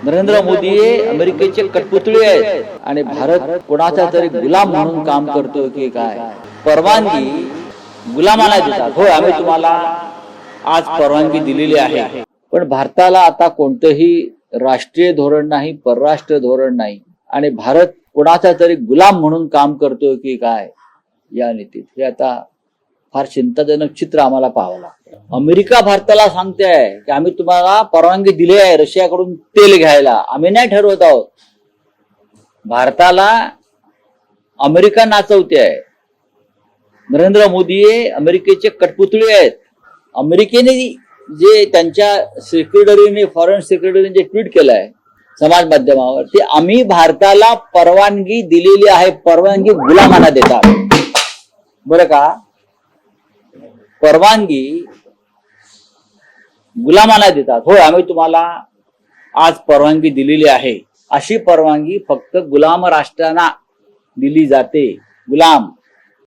नरेंद्र मोदी हे अमेरिकेचे कठपुतळे आहेत आणि भारत कोणाचा तरी गुलाम म्हणून काम करतोय की काय? परवानगी गुलामाला देतात. होय, आम्ही तुम्हाला आज परवानगी दिलेली आहे, पण भारताला आता कोणतेही राष्ट्रीय धोरण नाही, परराष्ट्र धोरण नाही आणि भारत कोणाचा तरी गुलाम म्हणून काम करतोय की काय या नीतीत, हे आता फार चिंताजनक चित्र आम्हाला पाहावं लागतं. अमेरिका भारताला सांगते आहे की आम्ही तुम्हाला परवानगी दिली आहे रशियाकडून तेल घ्यायला, आम्ही नाही ठरवत आहोत. भारताला अमेरिका नाचवते आहे. नरेंद्र मोदी हे अमेरिकेचे कठपुतळे आहेत. अमेरिकेने जे त्यांच्या सेक्रेटरीने, फॉरेन सेक्रेटरीने जे ट्विट केलं आहे समाज माध्यमावर, ते आम्ही भारताला परवानगी दिलेली आहे, परवानगी गुलामांना देतात. बरं का? परवानगी गुलामांना देतात. होय, आम्ही तुम्हाला आज परवानगी दिलेली आहे. अशी परवानगी फक्त गुलाम राष्ट्रांना दिली जाते. गुलाम